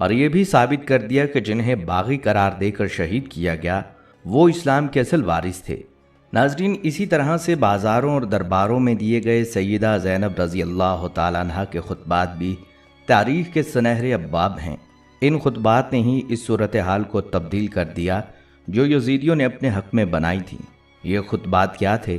اور یہ بھی ثابت کر دیا کہ جنہیں باغی قرار دے کر شہید کیا گیا وہ اسلام کے اصل وارث تھے۔ ناظرین، اسی طرح سے بازاروں اور درباروں میں دیے گئے سیدہ زینب رضی اللہ تعالیٰ عنہ کے خطبات بھی تاریخ کے سنہرے ابواب ہیں۔ ان خطبات نے ہی اس صورتحال کو تبدیل کر دیا جو یزیدیوں نے اپنے حق میں بنائی تھی۔ یہ خطبات کیا تھے؟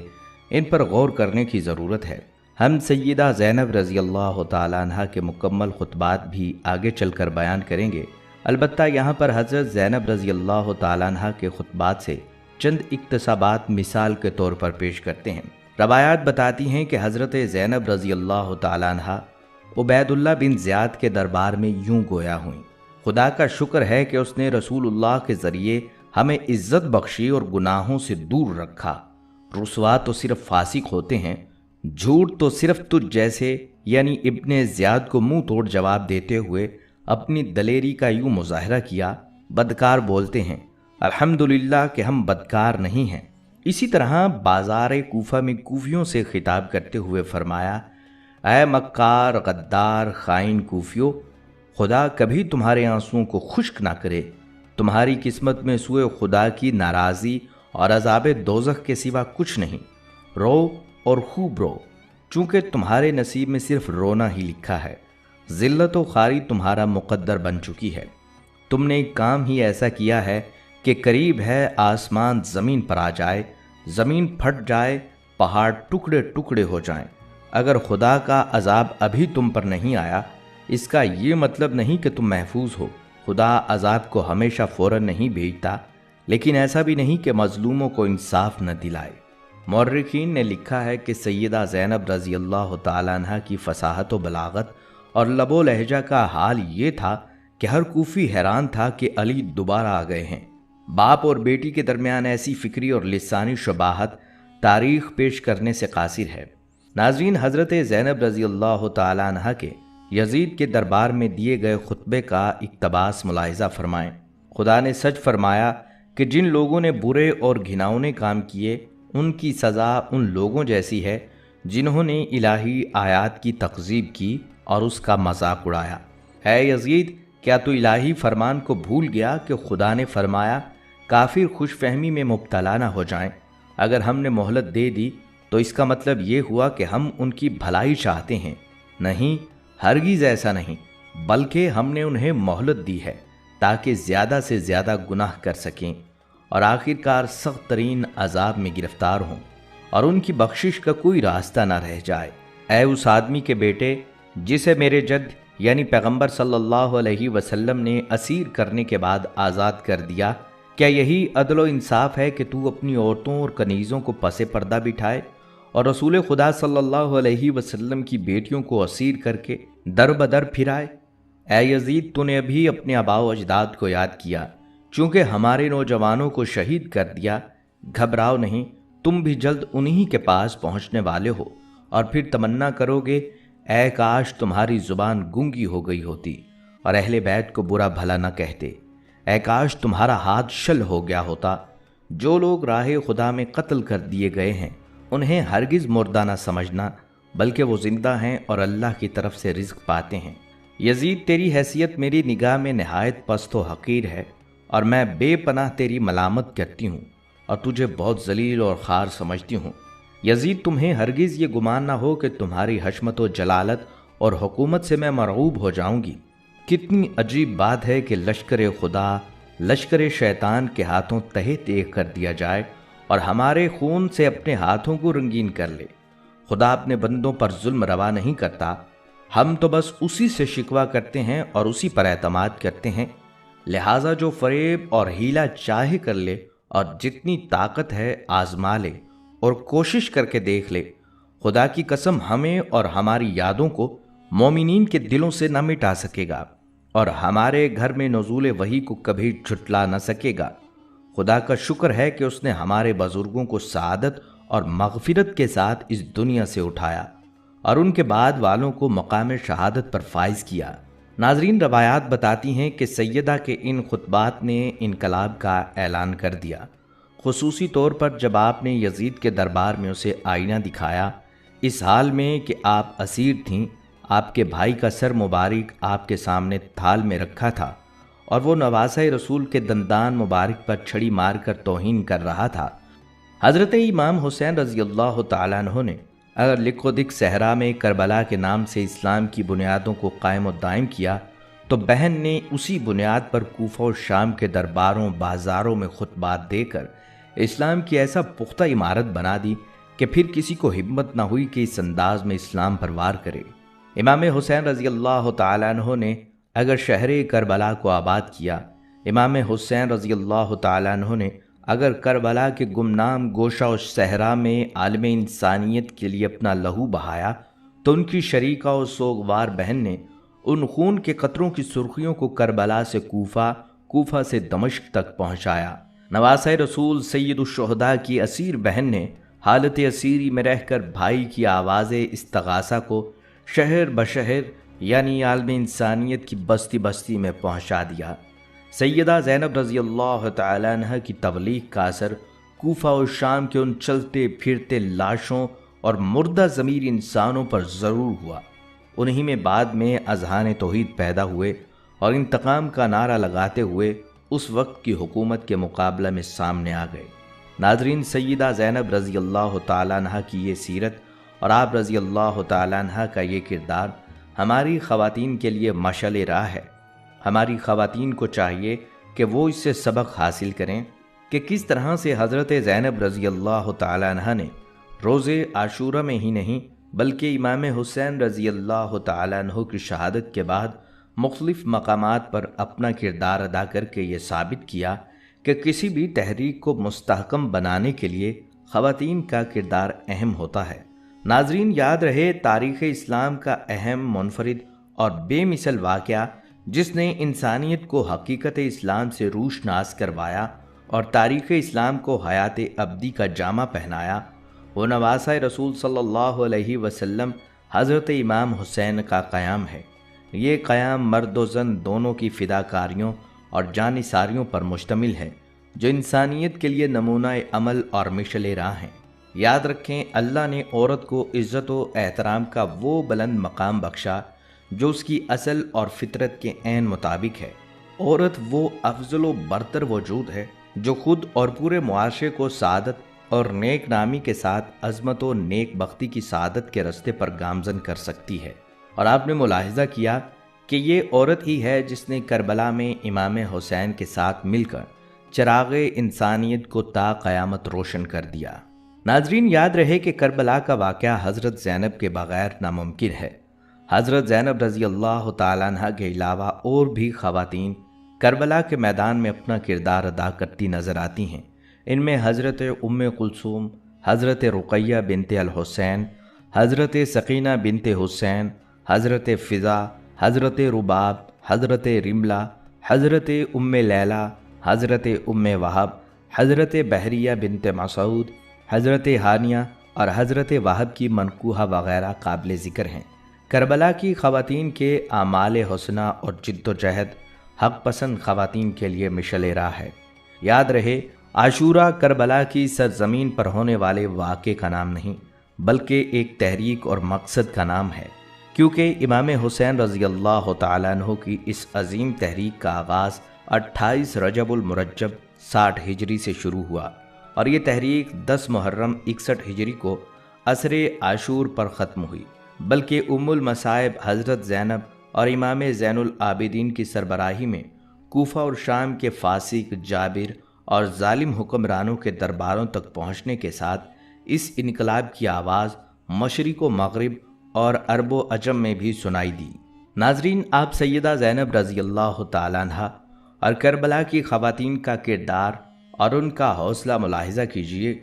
ان پر غور کرنے کی ضرورت ہے۔ ہم سیدہ زینب رضی اللہ تعالیٰ عنہ کے مکمل خطبات بھی آگے چل کر بیان کریں گے، البتہ یہاں پر حضرت زینب رضی اللہ تعالیٰ عنہ کے خطبات سے چند اقتباسات مثال کے طور پر پیش کرتے ہیں۔ روایات بتاتی ہیں کہ حضرت زینب رضی اللہ تعالیٰ عنہ عبید اللہ بن زیاد کے دربار میں یوں گویا ہوئیں: خدا کا شکر ہے کہ اس نے رسول اللہ کے ذریعے ہمیں عزت بخشی اور گناہوں سے دور رکھا۔ رسوا تو صرف فاسق ہوتے ہیں، جھوٹ تو صرف تجھ جیسے یعنی ابن زیاد کو منہ توڑ جواب دیتے ہوئے اپنی دلیری کا یوں مظاہرہ کیا، بدکار بولتے ہیں، الحمدللہ کہ ہم بدکار نہیں ہیں۔ اسی طرح بازار کوفہ میں کوفیوں سے خطاب کرتے ہوئے فرمایا، اے مکار، غدار، خائن کوفیوں، خدا کبھی تمہارے آنسوؤں کو خشک نہ کرے۔ تمہاری قسمت میں سوئے خدا کی ناراضی اور عذاب دوزخ کے سوا کچھ نہیں۔ رو اور خوب رو، چونکہ تمہارے نصیب میں صرف رونا ہی لکھا ہے۔ ذلت و خواری تمہارا مقدر بن چکی ہے۔ تم نے ایک کام ہی ایسا کیا ہے کہ قریب ہے آسمان زمین پر آ جائے، زمین پھٹ جائے، پہاڑ ٹکڑے ٹکڑے ہو جائیں۔ اگر خدا کا عذاب ابھی تم پر نہیں آیا، اس کا یہ مطلب نہیں کہ تم محفوظ ہو۔ خدا عذاب کو ہمیشہ فوراً نہیں بھیجتا، لیکن ایسا بھی نہیں کہ مظلوموں کو انصاف نہ دلائے۔ مورخین نے لکھا ہے کہ سیدہ زینب رضی اللہ تعالیٰ عنہ کی فصاحت و بلاغت اور لب و لہجہ کا حال یہ تھا کہ ہر کوفی حیران تھا کہ علی دوبارہ آ گئے ہیں۔ باپ اور بیٹی کے درمیان ایسی فکری اور لسانی شباہت تاریخ پیش کرنے سے قاصر ہے۔ ناظرین، حضرت زینب رضی اللہ تعالیٰ عنہ کے یزید کے دربار میں دیے گئے خطبے کا اقتباس ملاحظہ فرمائیں۔ خدا نے سچ فرمایا کہ جن لوگوں نے برے اور گھناؤنے کام کیے ان کی سزا ان لوگوں جیسی ہے جنہوں نے الہی آیات کی تکذیب کی اور اس کا مذاق اڑایا۔ اے یزید، کیا تو الہی فرمان کو بھول گیا کہ خدا نے فرمایا کافر خوش فہمی میں مبتلا نہ ہو جائیں؟ اگر ہم نے مہلت دے دی تو اس کا مطلب یہ ہوا کہ ہم ان کی بھلائی چاہتے ہیں؟ نہیں، ہرگز ایسا نہیں، بلکہ ہم نے انہیں مہلت دی ہے تاکہ زیادہ سے زیادہ گناہ کر سکیں اور آخرکار سخت ترین عذاب میں گرفتار ہوں اور ان کی بخشش کا کوئی راستہ نہ رہ جائے۔ اے اس آدمی کے بیٹے جسے میرے جد یعنی پیغمبر صلی اللہ علیہ وسلم نے اسیر کرنے کے بعد آزاد کر دیا، کیا یہی عدل و انصاف ہے کہ تو اپنی عورتوں اور کنیزوں کو پس پردہ بٹھائے اور رسول خدا صلی اللہ علیہ وسلم کی بیٹیوں کو اسیر کر کے در بدر پھرائے؟ اے یزید، تو نے ابھی اپنے آباء و اجداد کو یاد کیا، چونکہ ہمارے نوجوانوں کو شہید کر دیا۔ گھبراؤ نہیں، تم بھی جلد انہی کے پاس پہنچنے والے ہو، اور پھر تمنا کرو گے اے کاش تمہاری زبان گونگی ہو گئی ہوتی اور اہل بیت کو برا بھلا نہ کہتے، اے کاش تمہارا ہاتھ شل ہو گیا ہوتا۔ جو لوگ راہ خدا میں قتل کر دیے گئے ہیں انہیں ہرگز مردہ نہ سمجھنا، بلکہ وہ زندہ ہیں اور اللہ کی طرف سے رزق پاتے ہیں۔ یزید، تیری حیثیت میری نگاہ میں نہایت پست و حقیر ہے اور میں بے پناہ تیری ملامت کرتی ہوں اور تجھے بہت ذلیل اور خوار سمجھتی ہوں۔ یزید، تمہیں ہرگز یہ گمان نہ ہو کہ تمہاری حشمت و جلالت اور حکومت سے میں مرعوب ہو جاؤں گی۔ کتنی عجیب بات ہے کہ لشکر خدا لشکر شیطان کے ہاتھوں تہے تیغ کر دیا جائے اور ہمارے خون سے اپنے ہاتھوں کو رنگین کر لے۔ خدا اپنے بندوں پر ظلم روا نہیں کرتا، ہم تو بس اسی سے شکوہ کرتے ہیں اور اسی پر اعتماد کرتے ہیں۔ لہٰذا جو فریب اور ہیلا چاہے کر لے اور جتنی طاقت ہے آزما لے اور کوشش کر کے دیکھ لے، خدا کی قسم ہمیں اور ہماری یادوں کو مومنین کے دلوں سے نہ مٹا سکے گا اور ہمارے گھر میں نزول وحی کو کبھی جھٹلا نہ سکے گا۔ خدا کا شکر ہے کہ اس نے ہمارے بزرگوں کو سعادت اور مغفرت کے ساتھ اس دنیا سے اٹھایا اور ان کے بعد والوں کو مقام شہادت پر فائز کیا۔ ناظرین، روایات بتاتی ہیں کہ سیدہ کے ان خطبات نے انقلاب کا اعلان کر دیا، خصوصی طور پر جب آپ نے یزید کے دربار میں اسے آئینہ دکھایا، اس حال میں کہ آپ اسیر تھیں۔ آپ کے بھائی کا سر مبارک آپ کے سامنے تھال میں رکھا تھا اور وہ نواسہ رسول کے دندان مبارک پر چھڑی مار کر توہین کر رہا تھا۔ حضرت امام حسین رضی اللہ تعالیٰ عنہ نے اگر لکھ و دکھ صحرا میں کربلا کے نام سے اسلام کی بنیادوں کو قائم و دائم کیا تو بہن نے اسی بنیاد پر کوفہ و شام کے درباروں بازاروں میں خطبات دے کر اسلام کی ایسا پختہ عمارت بنا دی کہ پھر کسی کو ہمت نہ ہوئی کہ اس انداز میں اسلام پر وار کرے۔ امام حسین رضی اللہ تعالیٰ عنہ نے اگر شہر کربلا کو آباد کیا، امام حسین رضی اللہ تعالیٰ عنہ نے اگر کربلا کے گمنام گوشہ و صحرا میں عالم انسانیت کے لیے اپنا لہو بہایا، تو ان کی شریکہ و سوگوار بہن نے ان خون کے قطروں کی سرخیوں کو کربلا سے کوفہ، کوفہ سے دمشق تک پہنچایا۔ نواسہ رسول سید الشہداء کی اسیر بہن نے حالت اسیری میں رہ کر بھائی کی آواز استغاثہ کو شہر بشہر یعنی عالم انسانیت کی بستی بستی میں پہنچا دیا۔ سیدہ زینب رضی اللہ تعالیٰ عنہ کی تبلیغ کا اثر کوفہ و شام کے ان چلتے پھرتے لاشوں اور مردہ ضمیر انسانوں پر ضرور ہوا۔ انہی میں بعد میں اذہان توحید پیدا ہوئے اور انتقام کا نعرہ لگاتے ہوئے اس وقت کی حکومت کے مقابلہ میں سامنے آ گئے۔ ناظرین، سیدہ زینب رضی اللہ تعالیٰ عنہ کی یہ سیرت اور آپ رضی اللہ تعالیٰ عنہ کا یہ کردار ہماری خواتین کے لیے مشعل راہ ہے۔ ہماری خواتین کو چاہیے کہ وہ اس سے سبق حاصل کریں کہ کس طرح سے حضرت زینب رضی اللہ تعالیٰ عنہ نے روزے عاشورہ میں ہی نہیں بلکہ امام حسین رضی اللہ تعالیٰ عنہ کی شہادت کے بعد مختلف مقامات پر اپنا کردار ادا کر کے یہ ثابت کیا کہ کسی بھی تحریک کو مستحکم بنانے کے لیے خواتین کا کردار اہم ہوتا ہے۔ ناظرین، یاد رہے تاریخ اسلام کا اہم، منفرد اور بے مثل واقعہ جس نے انسانیت کو حقیقت اسلام سے روشناس کروایا اور تاریخ اسلام کو حیات ابدی کا جامہ پہنایا، وہ نواسہ رسول صلی اللہ علیہ وسلم حضرت امام حسین کا قیام ہے۔ یہ قیام مرد و زن دونوں کی فداکاریوں اور جانثاریوں پر مشتمل ہے جو انسانیت کے لیے نمونہ عمل اور مشعل راہ ہیں۔ یاد رکھیں، اللہ نے عورت کو عزت و احترام کا وہ بلند مقام بخشا جو اس کی اصل اور فطرت کے عین مطابق ہے۔ عورت وہ افضل و برتر وجود ہے جو خود اور پورے معاشرے کو سعادت اور نیک نامی کے ساتھ عظمت و نیک بختی کی سعادت کے رستے پر گامزن کر سکتی ہے۔ اور آپ نے ملاحظہ کیا کہ یہ عورت ہی ہے جس نے کربلا میں امام حسین کے ساتھ مل کر چراغ انسانیت کو تا قیامت روشن کر دیا۔ ناظرین، یاد رہے کہ کربلا کا واقعہ حضرت زینب کے بغیر ناممکن ہے۔ حضرت زینب رضی اللہ تعالیٰ عنہ کے علاوہ اور بھی خواتین کربلا کے میدان میں اپنا کردار ادا کرتی نظر آتی ہیں۔ ان میں حضرت ام کلثوم، حضرت رقیہ بنت الحسین، حضرت سکینہ بنت حسین، حضرت فضا، حضرت رباب، حضرت رملہ، حضرت ام لیلہ، حضرت ام وہب، حضرت بحریہ بنت مسعود، حضرت ہانیہ اور حضرت وہب کی منقوحہ وغیرہ قابل ذکر ہیں۔ کربلا کی خواتین کے اعمال حسنہ اور جد و جہد حق پسند خواتین کے لیے مشعل راہ ہے۔ یاد رہے، عاشورہ کربلا کی سرزمین پر ہونے والے واقعے کا نام نہیں بلکہ ایک تحریک اور مقصد کا نام ہے، کیونکہ امام حسین رضی اللہ تعالیٰ عنہ کی اس عظیم تحریک کا آغاز 28 رجب المرجب 60 ہجری سے شروع ہوا اور یہ تحریک 10 محرم 61 ہجری کو عصر عاشور پر ختم ہوئی، بلکہ ام المصائب حضرت زینب اور امام زین العابدین کی سربراہی میں کوفہ اور شام کے فاسق، جابر اور ظالم حکمرانوں کے درباروں تک پہنچنے کے ساتھ اس انقلاب کی آواز مشرق و مغرب اور عرب و عجم میں بھی سنائی دی۔ ناظرین، آپ سیدہ زینب رضی اللہ تعالیٰ عنہ اور کربلا کی خواتین کا کردار اور ان کا حوصلہ ملاحظہ کیجیے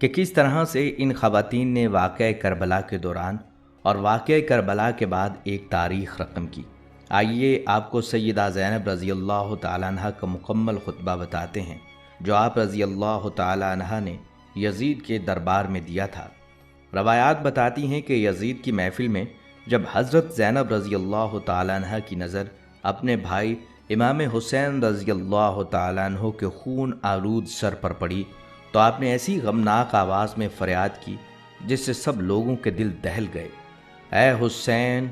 کہ کس طرح سے ان خواتین نے واقعہ کربلا کے دوران اور واقعہ کربلا کے بعد ایک تاریخ رقم کی۔ آئیے آپ کو سیدہ زینب رضی اللہ تعالیٰ عنہ کا مکمل خطبہ بتاتے ہیں جو آپ رضی اللہ تعالیٰ عنہ نے یزید کے دربار میں دیا تھا۔ روایات بتاتی ہیں کہ یزید کی محفل میں جب حضرت زینب رضی اللہ تعالیٰ عنہ کی نظر اپنے بھائی امام حسین رضی اللہ تعالیٰ عنہ کے خون آلود سر پر پڑی تو آپ نے ایسی غمناک آواز میں فریاد کی جس سے سب لوگوں کے دل دہل گئے، اے حسین،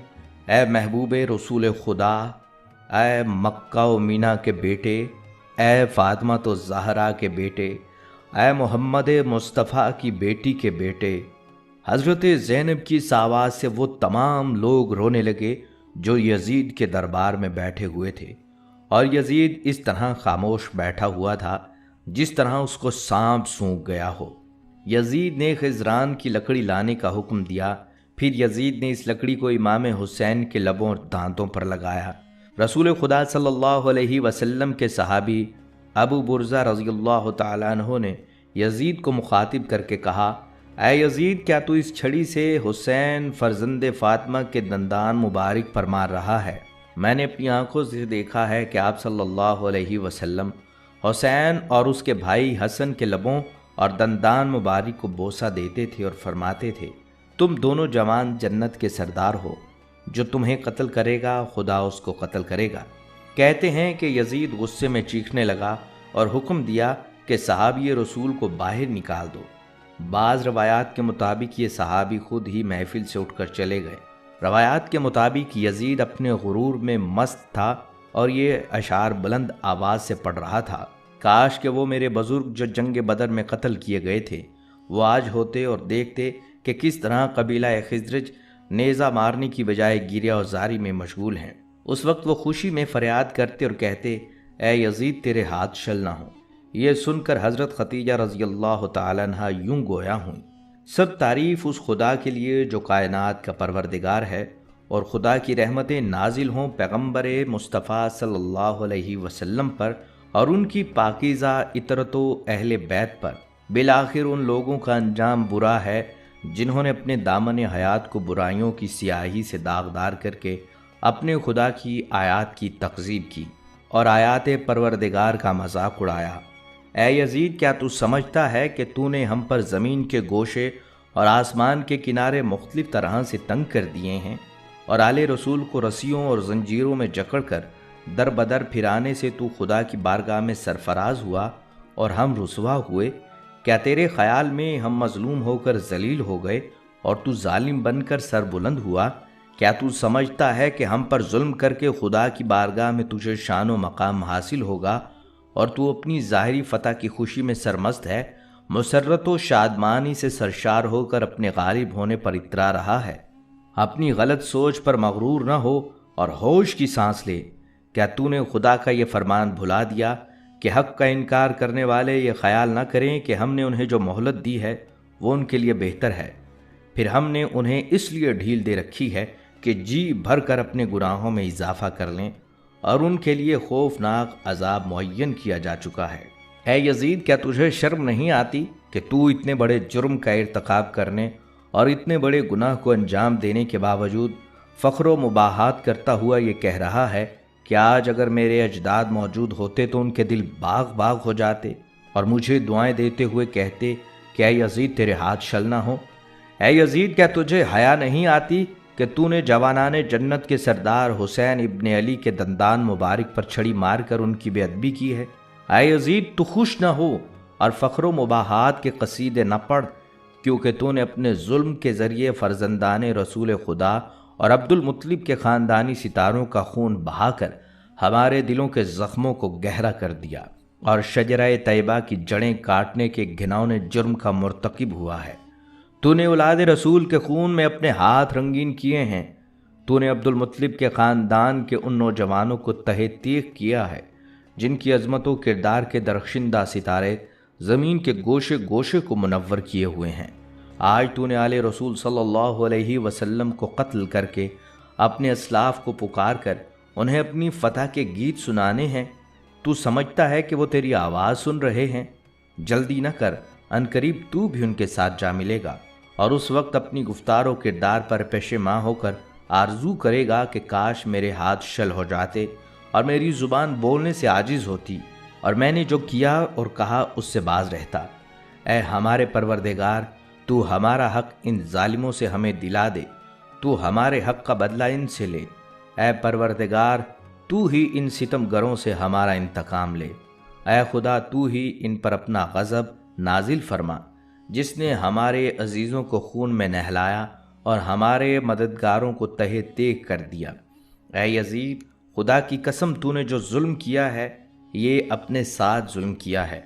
اے محبوب رسول خدا، اے مکہ و مینا کے بیٹے، اے فاطمہ تو زہرا کے بیٹے، اے محمد مصطفیٰ کی بیٹی کے بیٹے۔ حضرت زینب کی اس آواز سے وہ تمام لوگ رونے لگے جو یزید کے دربار میں بیٹھے ہوئے تھے، اور یزید اس طرح خاموش بیٹھا ہوا تھا جس طرح اس کو سانپ سونگھ گیا ہو۔ یزید نے خضران کی لکڑی لانے کا حکم دیا، پھر یزید نے اس لکڑی کو امام حسین کے لبوں اور دانتوں پر لگایا۔ رسول خدا صلی اللہ علیہ وسلم کے صحابی ابو برزہ رضی اللہ تعالیٰ عنہ نے یزید کو مخاطب کر کے کہا، اے یزید، کیا تو اس چھڑی سے حسین فرزند فاطمہ کے دندان مبارک پر مار رہا ہے؟ میں نے اپنی آنکھوں سے دیکھا ہے کہ آپ صلی اللہ علیہ وسلم حسین اور اس کے بھائی حسن کے لبوں اور دندان مبارک کو بوسہ دیتے تھے اور فرماتے تھے، تم دونوں جوان جنت کے سردار ہو، جو تمہیں قتل کرے گا خدا اس کو قتل کرے گا۔ کہتے ہیں کہ یزید غصے میں چیخنے لگا اور حکم دیا کہ صحابی رسول کو باہر نکال دو۔ بعض روایات کے مطابق یہ صحابی خود ہی محفل سے اٹھ کر چلے گئے۔ روایات کے مطابق یزید اپنے غرور میں مست تھا اور یہ اشعار بلند آواز سے پڑھ رہا تھا، کاش کہ وہ میرے بزرگ جو جنگ بدر میں قتل کیے گئے تھے وہ آج ہوتے اور دیکھتے کہ کس طرح قبیلہ خزرج نیزہ مارنے کی بجائے گریہ و زاری میں مشغول ہیں۔ اس وقت وہ خوشی میں فریاد کرتے اور کہتے، اے یزید، تیرے ہاتھ شل نہ ہوں۔ یہ سن کر حضرت ختیجہ رضی اللہ تعالیٰ عنہ یوں گویا ہوئیں، سب تعریف اس خدا کے لیے جو کائنات کا پروردگار ہے، اور خدا کی رحمتیں نازل ہوں پیغمبر مصطفیٰ صلی اللہ علیہ وسلم پر اور ان کی پاکیزہ عطرت و اہل بیت پر۔ بالآخر ان لوگوں کا انجام برا ہے جنہوں نے اپنے دامن حیات کو برائیوں کی سیاہی سے داغدار کر کے اپنے خدا کی آیات کی تکذیب کی اور آیات پروردگار کا مذاق اڑایا۔ اے یزید، کیا تو سمجھتا ہے کہ تو نے ہم پر زمین کے گوشے اور آسمان کے کنارے مختلف طرح سے تنگ کر دیے ہیں، اور آل رسول کو رسیوں اور زنجیروں میں جکڑ کر در بدر پھرانے سے تو خدا کی بارگاہ میں سرفراز ہوا اور ہم رسوا ہوئے؟ کیا تیرے خیال میں ہم مظلوم ہو کر ذلیل ہو گئے اور تو ظالم بن کر سر بلند ہوا؟ کیا تو سمجھتا ہے کہ ہم پر ظلم کر کے خدا کی بارگاہ میں تجھے شان و مقام حاصل ہوگا اور تو اپنی ظاہری فتح کی خوشی میں سرمست ہے، مسرت و شادمانی سے سرشار ہو کر اپنے غالب ہونے پر اترا رہا ہے؟ اپنی غلط سوچ پر مغرور نہ ہو اور ہوش کی سانس لے۔ کیا تو نے خدا کا یہ فرمان بھلا دیا کہ حق کا انکار کرنے والے یہ خیال نہ کریں کہ ہم نے انہیں جو مہلت دی ہے وہ ان کے لیے بہتر ہے، پھر ہم نے انہیں اس لیے ڈھیل دے رکھی ہے کہ جی بھر کر اپنے گناہوں میں اضافہ کر لیں، اور ان کے لیے خوفناک عذاب معین کیا جا چکا ہے۔ اے یزید، کیا تجھے شرم نہیں آتی کہ تو اتنے بڑے جرم کا ارتکاب کرنے اور اتنے بڑے گناہ کو انجام دینے کے باوجود فخر و مباحات کرتا ہوا یہ کہہ رہا ہے کہ آج اگر میرے اجداد موجود ہوتے تو ان کے دل باغ باغ ہو جاتے، اور مجھے دعائیں دیتے ہوئے کہتے کہ اے یزید، تیرے ہاتھ شل نہ ہوں؟ اے یزید، کیا تجھے حیا نہیں آتی کہ تو نے جوانان جنت کے سردار حسین ابن علی کے دندان مبارک پر چھڑی مار کر ان کی بے ادبی کی ہے؟ اے یزید، تو خوش نہ ہو اور فخر و مباحات کے قصیدے نہ پڑھ، کیونکہ تو نے اپنے ظلم کے ذریعے فرزندان رسول خدا اور عبد المطلب کے خاندانی ستاروں کا خون بہا کر ہمارے دلوں کے زخموں کو گہرا کر دیا اور شجرہ طیبہ کی جڑیں کاٹنے کے گھناؤنے جرم کا مرتکب ہوا ہے۔ تو نے اولاد رسول کے خون میں اپنے ہاتھ رنگین کیے ہیں۔ تو نے عبد المطلب کے خاندان کے ان نوجوانوں کو تہہ تیغ کیا ہے جن کی عظمت و کردار کے درخشندہ ستارے زمین کے گوشے گوشے کو منور کیے ہوئے ہیں۔ آج تو نے آل رسول صلی اللہ علیہ وسلم کو قتل کر کے اپنے اسلاف کو پکار کر انہیں اپنی فتح کے گیت سنانے ہیں۔ تو سمجھتا ہے کہ وہ تیری آواز سن رہے ہیں؟ جلدی نہ کر، عنقریب تو بھی ان کے ساتھ جا ملے گا، اور اس وقت اپنی گفتار و کردار پر پشیماں ہو کر آرزو کرے گا کہ کاش میرے ہاتھ شل ہو جاتے اور میری زبان بولنے سے عاجز ہوتی اور میں نے جو کیا اور کہا اس سے باز رہتا۔ اے ہمارے پروردگار، تو ہمارا حق ان ظالموں سے ہمیں دلا دے، تو ہمارے حق کا بدلہ ان سے لے۔ اے پروردگار، تو ہی ان ستم گروں سے ہمارا انتقام لے۔ اے خدا، تو ہی ان پر اپنا غضب نازل فرما، جس نے ہمارے عزیزوں کو خون میں نہلایا اور ہمارے مددگاروں کو تہہ تیگ کر دیا۔ اے یزید، خدا کی قسم تو نے جو ظلم کیا ہے یہ اپنے ساتھ ظلم کیا ہے۔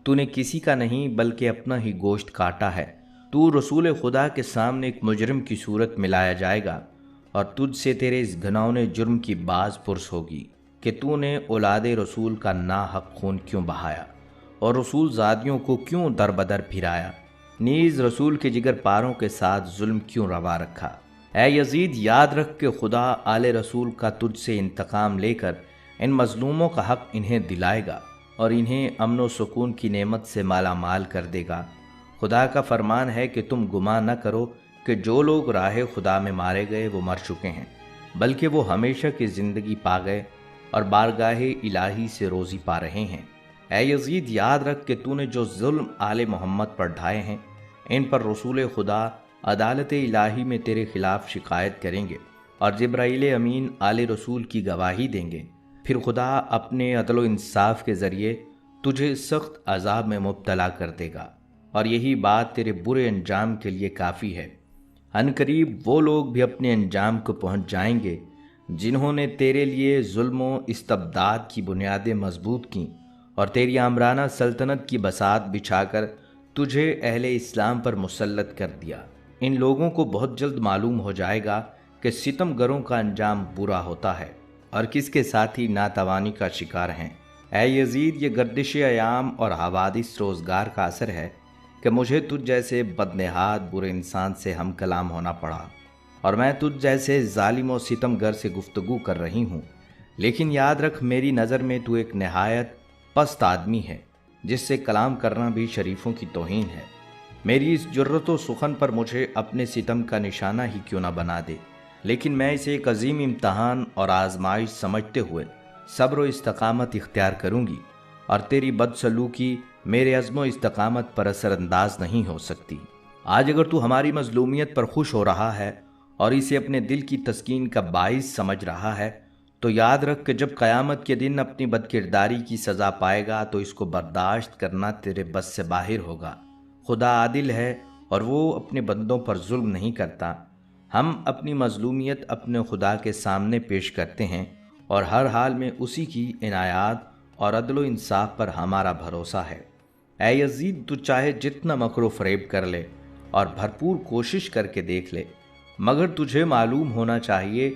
تو نے کسی کا نہیں بلکہ اپنا ہی گوشت کاٹا ہے۔ تو رسول خدا کے سامنے ایک مجرم کی صورت میں لایا جائے گا، اور تجھ سے تیرے اس گھناؤنے جرم کی باز پرس ہوگی کہ تو نے اولاد رسول کا ناحق خون کیوں بہایا اور رسول زادیوں کو کیوں در بدر پھرایا، نیز رسول کے جگر پاروں کے ساتھ ظلم کیوں روا رکھا۔ اے یزید، یاد رکھ کہ خدا آل رسول کا تجھ سے انتقام لے کر ان مظلوموں کا حق انہیں دلائے گا اور انہیں امن و سکون کی نعمت سے مالا مال کر دے گا۔ خدا کا فرمان ہے کہ تم گمان نہ کرو کہ جو لوگ راہ خدا میں مارے گئے وہ مر چکے ہیں، بلکہ وہ ہمیشہ کی زندگی پا گئے اور بارگاہ الہی سے روزی پا رہے ہیں۔ اے یزید، یاد رکھ کہ تو نے جو ظلم آل محمد پر ڈھائے ہیں ان پر رسول خدا عدالت الہی میں تیرے خلاف شکایت کریں گے اور جبرائیل امین آل رسول کی گواہی دیں گے۔ پھر خدا اپنے عدل و انصاف کے ذریعے تجھے سخت عذاب میں مبتلا کر دے گا، اور یہی بات تیرے برے انجام کے لیے کافی ہے۔ ان قریب وہ لوگ بھی اپنے انجام کو پہنچ جائیں گے جنہوں نے تیرے لیے ظلم و استبداد کی بنیادیں مضبوط کیں اور تیری آمرانہ سلطنت کی بساط بچھا کر تجھے اہل اسلام پر مسلط کر دیا۔ ان لوگوں کو بہت جلد معلوم ہو جائے گا کہ ستم گروں کا انجام برا ہوتا ہے اور کس کے ساتھی ناتوانی کا شکار ہیں۔ اے یزید، یہ گردش ایام اور حوادث روزگار کا اثر ہے کہ مجھے تجھ جیسے بدنہاد برے انسان سے ہم کلام ہونا پڑا، اور میں تجھ جیسے ظالم و ستم گر سے گفتگو کر رہی ہوں۔ لیکن یاد رکھ، میری نظر میں تو ایک نہایت پست آدمی ہے جس سے کلام کرنا بھی شریفوں کی توہین ہے۔ میری اس جرت و سخن پر مجھے اپنے ستم کا نشانہ ہی کیوں نہ بنا دے، لیکن میں اسے ایک عظیم امتحان اور آزمائش سمجھتے ہوئے صبر و استقامت اختیار کروں گی، اور تیری بدسلوکی میرے عزم و استقامت پر اثر انداز نہیں ہو سکتی۔ آج اگر تو ہماری مظلومیت پر خوش ہو رہا ہے اور اسے اپنے دل کی تسکین کا باعث سمجھ رہا ہے، تو یاد رکھ کہ جب قیامت کے دن اپنی بدکرداری کی سزا پائے گا تو اس کو برداشت کرنا تیرے بس سے باہر ہوگا۔ خدا عادل ہے اور وہ اپنے بندوں پر ظلم نہیں کرتا۔ ہم اپنی مظلومیت اپنے خدا کے سامنے پیش کرتے ہیں اور ہر حال میں اسی کی عنایات اور عدل و انصاف پر ہمارا بھروسہ ہے۔ اے یزید، تو چاہے جتنا مکر و فریب کر لے اور بھرپور کوشش کر کے دیکھ لے، مگر تجھے معلوم ہونا چاہیے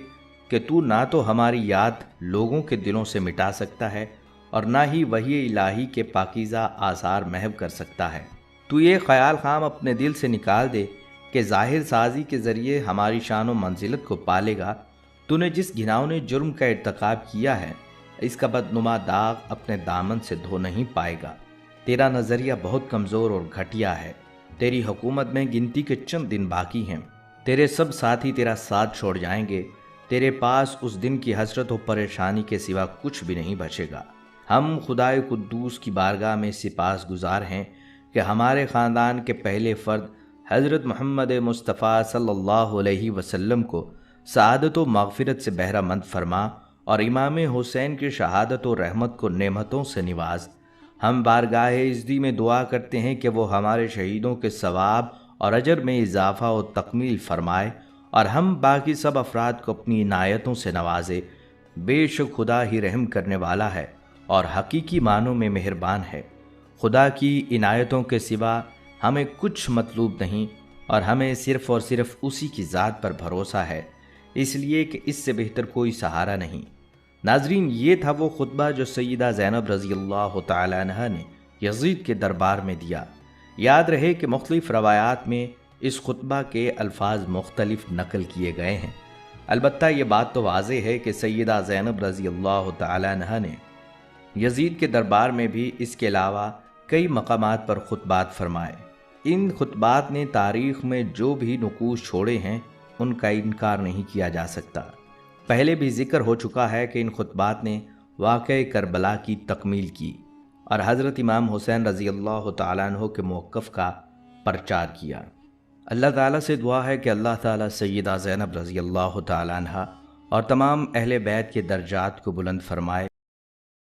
کہ تو نہ تو ہماری یاد لوگوں کے دلوں سے مٹا سکتا ہے اور نہ ہی وحی الہی کے پاکیزہ آثار محو کر سکتا ہے۔ تو یہ خیال خام اپنے دل سے نکال دے کہ ظاہر سازی کے ذریعے ہماری شان و منزلت کو پالے گا۔ تو نے جس گھناؤنے جرم کا ارتکاب کیا ہے اس کا بدنما داغ اپنے دامن سے دھو نہیں پائے گا۔ تیرا نظریہ بہت کمزور اور گھٹیا ہے۔ تیری حکومت میں گنتی کے چند دن باقی ہیں، تیرے سب ساتھی تیرا ساتھ چھوڑ جائیں گے، تیرے پاس اس دن کی حسرت و پریشانی کے سوا کچھ بھی نہیں بچے گا۔ ہم خدائے قدوس کی بارگاہ میں سپاس گزار ہیں کہ ہمارے خاندان کے پہلے فرد حضرت محمد مصطفیٰ صلی اللہ علیہ وسلم کو سعادت و مغفرت سے بہرہ مند فرما اور امام حسین کی شہادت و رحمت کو نعمتوں سے نواز۔ ہم بارگاہ عزتی میں دعا کرتے ہیں کہ وہ ہمارے شہیدوں کے ثواب اور اجر میں اضافہ و تکمیل فرمائے اور ہم باقی سب افراد کو اپنی عنایتوں سے نوازے۔ بے شک خدا ہی رحم کرنے والا ہے اور حقیقی معنوں میں مہربان ہے۔ خدا کی عنایتوں کے سوا ہمیں کچھ مطلوب نہیں اور ہمیں صرف اور صرف اسی کی ذات پر بھروسہ ہے، اس لیے کہ اس سے بہتر کوئی سہارا نہیں۔ ناظرین، یہ تھا وہ خطبہ جو سیدہ زینب رضی اللہ تعالی عنہا نے یزید کے دربار میں دیا۔ یاد رہے کہ مختلف روایات میں اس خطبہ کے الفاظ مختلف نقل کیے گئے ہیں، البتہ یہ بات تو واضح ہے کہ سیدہ زینب رضی اللہ تعالی عنہا نے یزید کے دربار میں بھی اس کے علاوہ کئی مقامات پر خطبات فرمائے۔ ان خطبات نے تاریخ میں جو بھی نقوش چھوڑے ہیں ان کا انکار نہیں کیا جا سکتا۔ پہلے بھی ذکر ہو چکا ہے کہ ان خطبات نے واقعہ کربلا کی تکمیل کی اور حضرت امام حسین رضی اللہ تعالیٰ عنہ کے موقف کا پرچار کیا۔ اللہ تعالیٰ سے دعا ہے کہ اللہ تعالیٰ سیدہ زینب رضی اللہ تعالیٰ عنہ اور تمام اہل بیت کے درجات کو بلند فرمائے۔